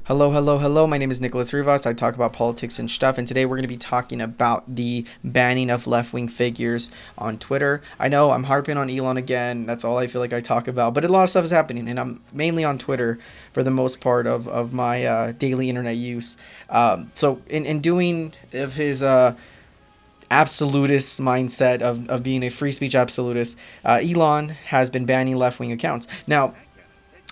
Hello, hello, hello. My name is Nicholas Rivas. I talk about politics and stuff, and today we're going to be talking about the banning of left wing figures on Twitter. I know I'm harping on Elon again. That's all I feel like I talk about, but a lot of stuff is happening, and I'm mainly on Twitter for the most part of my daily internet use. In doing of his absolutist mindset of being a free speech absolutist, Elon has been banning left wing accounts. Now,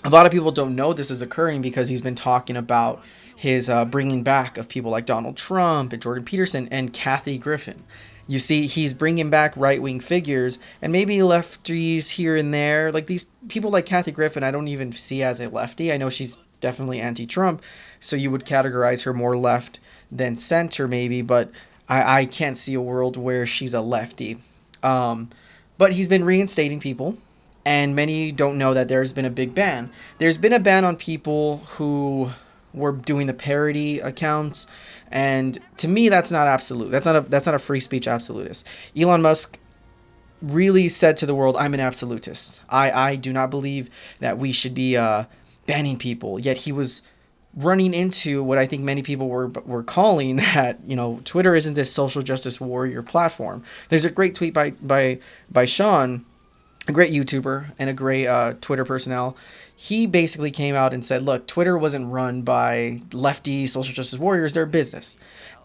a lot of people don't know this is occurring because he's been talking about his bringing back of people like Donald Trump and Jordan Peterson and Kathy Griffin. You see, he's bringing back right wing figures and maybe lefties here and there. Like these people like Kathy Griffin, I don't even see as a lefty. I know she's definitely anti Trump, so you would categorize her more left than center, maybe, but I can't see a world where she's a lefty. But he's been reinstating people, and many don't know that there's been a big ban. There's been a ban on people who were doing the parody accounts, and to me, that's not absolute. That's not a free speech absolutist. Elon Musk really said to the world, "I'm an absolutist. I do not believe that we should be banning people." Yet he was running into what I think many people were calling that Twitter isn't this social justice warrior platform. There's a great tweet by Sean, a great YouTuber and a great Twitter personnel. He basically came out and said, look, Twitter wasn't run by lefty social justice warriors. They're a business.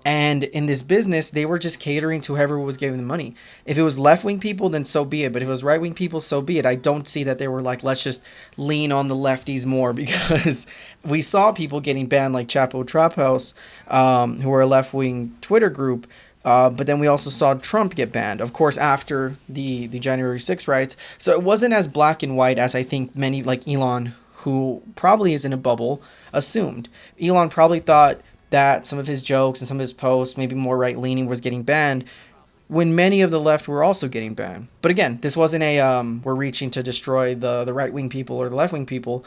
And in this business, they were just catering to whoever was giving them money. If it was left-wing people, then so be it. But if it was right-wing people, so be it. I don't see that they were like, let's just lean on the lefties more, because we saw people getting banned like Chapo Trap House, who are a left-wing Twitter group. But then we also saw Trump get banned, of course, after the January 6th riots. So it wasn't as black and white as I think many, like Elon, who probably is in a bubble, assumed. Elon probably thought that some of his jokes and some of his posts, maybe more right-leaning, was getting banned, when many of the left were also getting banned. But again, this wasn't a we're reaching to destroy the right-wing people or the left-wing people.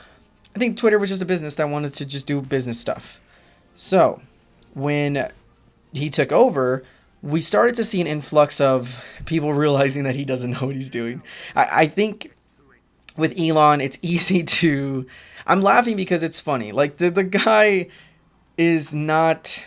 I think Twitter was just a business that wanted to just do business stuff. So when he took over, we started to see an influx of people realizing that he doesn't know what he's doing. I think with Elon, it's easy to... I'm laughing because it's funny. Like, the guy is not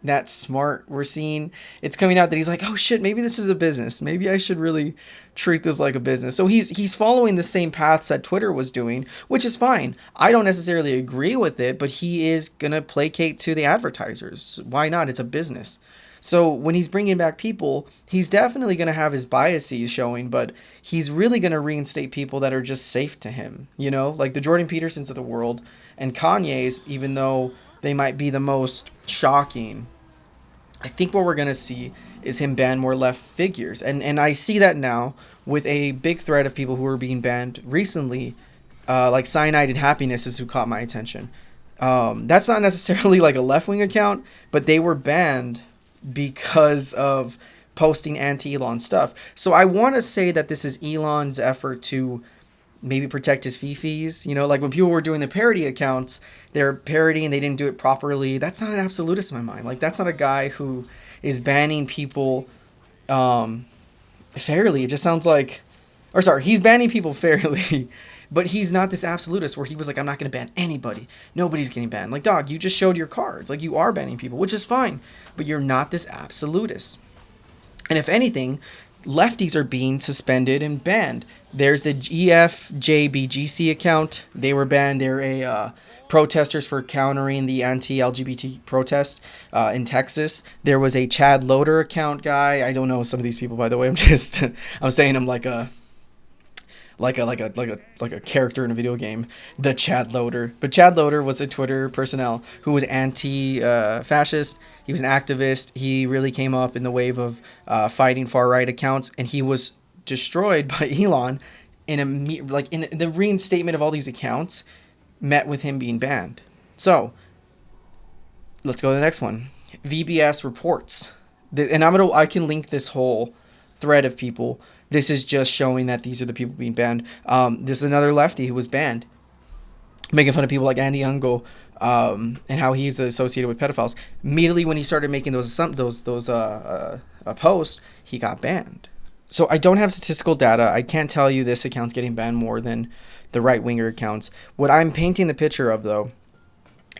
that smart, we're seeing. It's coming out that he's like, oh shit, maybe this is a business. Maybe I should really treat this like a business. So he's following the same paths that Twitter was doing, which is fine. I don't necessarily agree with it, but he is going to placate to the advertisers. Why not? It's a business. So when he's bringing back people, he's definitely going to have his biases showing, but he's really going to reinstate people that are just safe to him, like the Jordan Petersons of the world and Kanye's, even though they might be the most shocking. I think what we're going to see is him ban more left figures. And I see that now with a big thread of people who are being banned recently, like Cyanide and Happiness is who caught my attention. That's not necessarily like a left-wing account, but they were banned because of posting anti-Elon stuff. So I want to say that this is Elon's effort to maybe protect his fifis. Like when people were doing the parody accounts, they're parodying, they didn't do it properly. That's not an absolutist in my mind. Like, that's not a guy who is banning people fairly. It just sounds like... Or sorry, he's banning people fairly, but he's not this absolutist where he was like, I'm not going to ban anybody. Nobody's getting banned. Like, dog, you just showed your cards. Like, you are banning people, which is fine, but you're not this absolutist. And if anything, lefties are being suspended and banned. There's the EFJBGC account. They were banned. They're protesters for countering the anti-LGBT protest in Texas. There was a Chad Loader account guy. I don't know some of these people, by the way. I'm saying I'm like a character in a video game, the Chad Loader. But Chad Loader was a Twitter personnel who was anti-fascist. He was an activist. He really came up in the wave of fighting far-right accounts, and he was destroyed by Elon in the reinstatement of all these accounts met with him being banned. So let's go to the next one. VBS reports. And I can link this whole thread of people. This is just showing that these are the people being banned. This is another lefty who was banned, making fun of people like Andy Ungo, and how he's associated with pedophiles. Immediately when he started making those posts, he got banned. So I don't have statistical data. I can't tell you this account's getting banned more than the right-winger accounts. What I'm painting the picture of, though,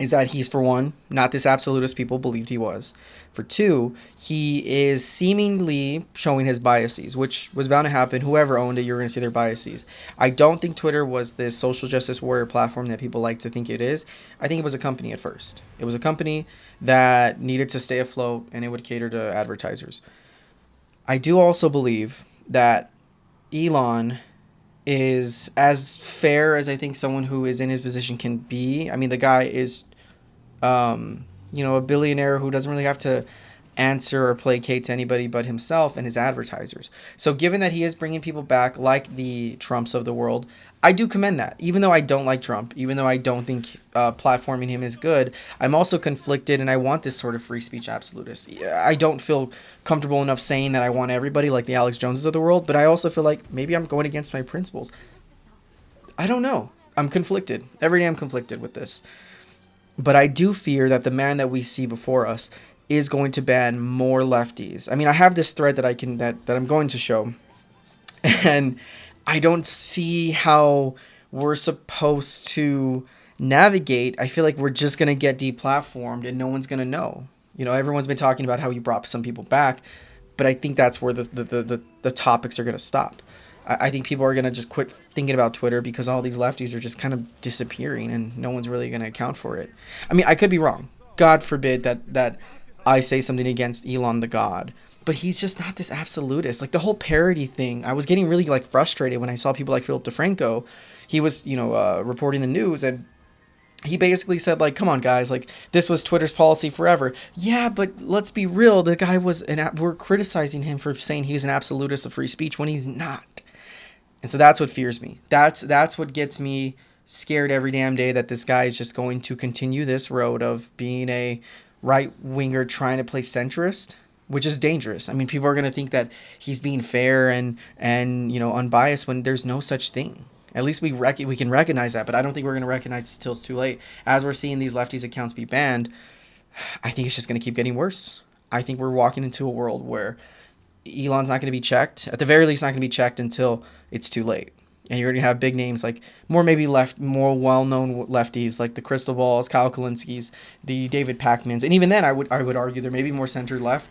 is that he's, for one, not this absolutist people believed he was. For two, he is seemingly showing his biases, which was bound to happen. Whoever owned it, you're going to see their biases. I don't think Twitter was this social justice warrior platform that people like to think it is. I think it was a company at first. It was a company that needed to stay afloat, and it would cater to advertisers. I do also believe that Elon is as fair as I think someone who is in his position can be. I mean, the guy is a billionaire who doesn't really have to answer or placate to anybody but himself and his advertisers. So given that he is bringing people back like the Trumps of the world, I do commend that. Even though I don't like Trump, even though I don't think platforming him is good, I'm also conflicted, and I want this sort of free speech absolutist. I don't feel comfortable enough saying that I want everybody like the Alex Joneses of the world, but I also feel like maybe I'm going against my principles. I don't know. I'm conflicted. Every day I'm conflicted with this. But I do fear that the man that we see before us is going to ban more lefties. I mean, I have this thread that I'm going to show, and I don't see how we're supposed to navigate. I feel like we're just going to get deplatformed and no one's going to know. Everyone's been talking about how he brought some people back, but I think that's where the topics are going to stop. I think people are going to just quit thinking about Twitter because all these lefties are just kind of disappearing and no one's really going to account for it. I mean, I could be wrong. God forbid that I say something against Elon the God. But he's just not this absolutist. Like the whole parody thing, I was getting really frustrated when I saw people like Philip DeFranco. He was, reporting the news, and he basically said, come on, guys, this was Twitter's policy forever. Yeah, but let's be real. The guy we're criticizing him for saying he's an absolutist of free speech when he's not. And so that's what fears me. That's what gets me scared every damn day, that this guy is just going to continue this road of being a right-winger trying to play centrist, which is dangerous. I mean, people are going to think that he's being fair and unbiased when there's no such thing. At least we can recognize that, but I don't think we're going to recognize it till it's too late. As we're seeing these lefties accounts be banned, I think it's just going to keep getting worse. I think we're walking into a world where Elon's not going to be checked. At the very least, not going to be checked until it's too late. And you're going to have big names like more well-known lefties like the Crystal Balls, Kyle Kalinskis, the David Pacmans. And even then, I would argue they're maybe more center-left.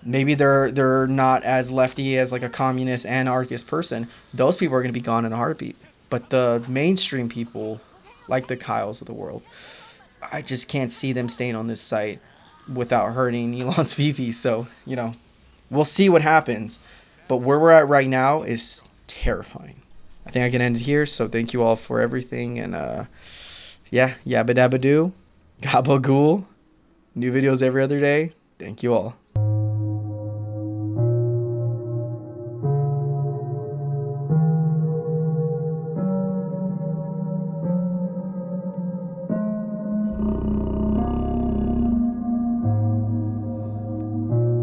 Maybe they're not as lefty as a communist anarchist person. Those people are going to be gone in a heartbeat. But the mainstream people, like the Kyles of the world, I just can't see them staying on this site without hurting Elon's Fifi. So, we'll see what happens. But where we're at right now is terrifying. I think I can end it here. So thank you all for everything. And yabba dabba doo. Gabagool. New videos every other day. Thank you all.